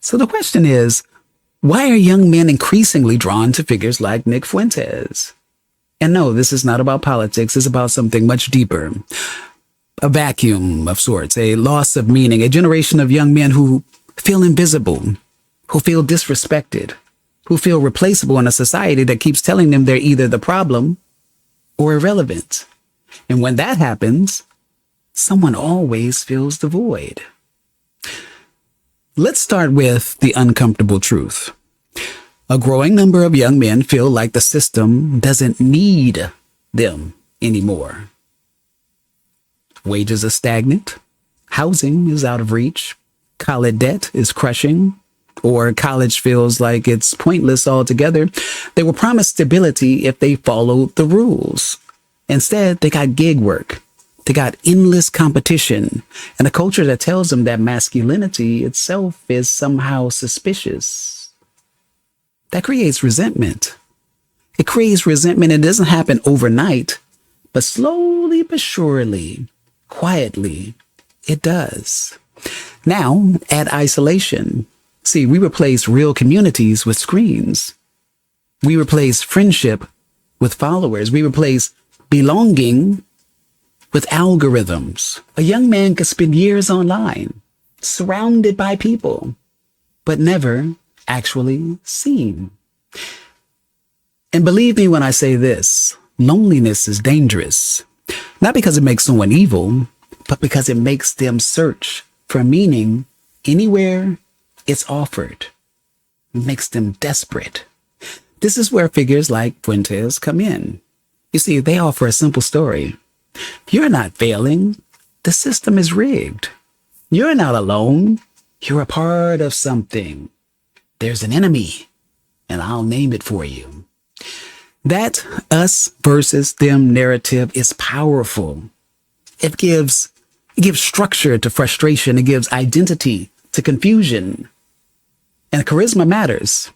So the question is, why are young men increasingly drawn to figures like Nick Fuentes? And no, this is not about politics. It's about something much deeper. A vacuum of sorts, a loss of meaning, a generation of young men who feel invisible, who feel disrespected, who feel replaceable in a society that keeps telling them they're either the problem or irrelevant. And when that happens, someone always fills the void. Let's start with the uncomfortable truth. A growing number of young men feel like the system doesn't need them anymore. Wages are stagnant. Housing is out of reach. College debt is crushing. Or college feels like it's pointless altogether. They were promised stability if they followed the rules. Instead, they got gig work. They got endless competition and a culture that tells them that masculinity itself is somehow suspicious. That creates resentment. It creates resentment. It doesn't happen overnight, but slowly but surely, quietly, it does. Now, add isolation. See, we replace real communities with screens. We replace friendship with followers. We replace belonging with algorithms. A young man could spend years online, surrounded by people, but never actually seen. And believe me when I say this, loneliness is dangerous. Not because it makes someone evil, but because it makes them search for meaning anywhere it's offered. It makes them desperate. This is where figures like Fuentes come in. You see, they offer a simple story. You're not failing. The system is rigged. You're not alone. You're a part of something. There's an enemy, and I'll name it for you. That us versus them narrative is powerful. It gives structure to frustration. It gives identity to confusion. And charisma matters.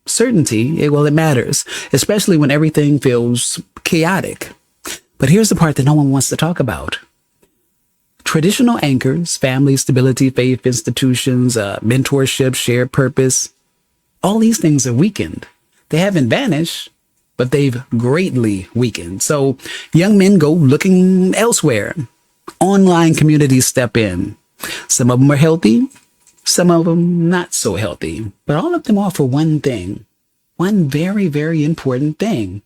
Certainty, it matters, especially when everything feels chaotic. But here's the part that no one wants to talk about. Traditional anchors, family, stability, faith, institutions, mentorship, shared purpose, all these things are weakened. They haven't vanished, but they've greatly weakened. So young men go looking elsewhere. Online communities step in. Some of them are healthy, some of them not so healthy, but all of them offer one thing, one very, very important thing.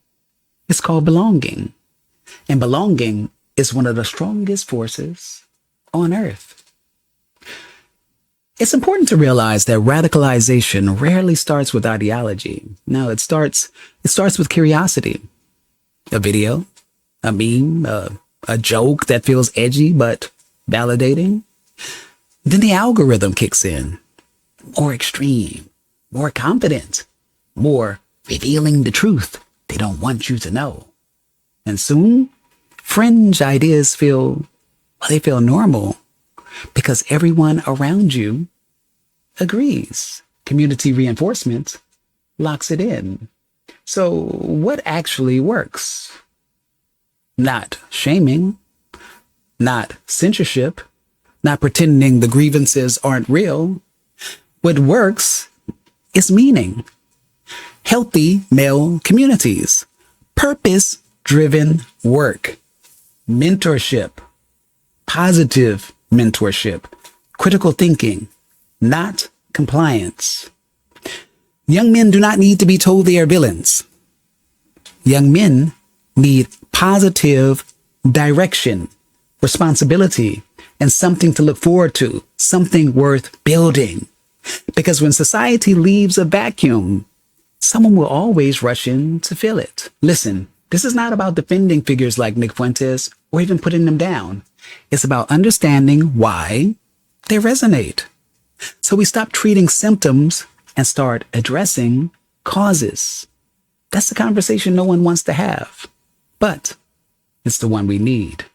It's called belonging. And belonging is one of the strongest forces on earth. It's important to realize that radicalization rarely starts with ideology. No, it starts with curiosity. A video, a meme, a joke that feels edgy but validating. Then the algorithm kicks in. More extreme, more confident, more revealing the truth they don't want you to know. And soon, fringe ideas feel normal because everyone around you agrees. Community reinforcement locks it in. So what actually works? Not shaming, not censorship, not pretending the grievances aren't real. What works is meaning. Healthy male communities, purpose-driven work, mentorship, positive mentorship, critical thinking, not compliance. Young men do not need to be told they are villains. Young men need positive direction, responsibility, and something to look forward to, something worth building. Because when society leaves a vacuum, someone will always rush in to fill it. Listen, this is not about defending figures like Nick Fuentes or even putting them down. It's about understanding why they resonate. So we stop treating symptoms and start addressing causes. That's the conversation no one wants to have, but it's the one we need.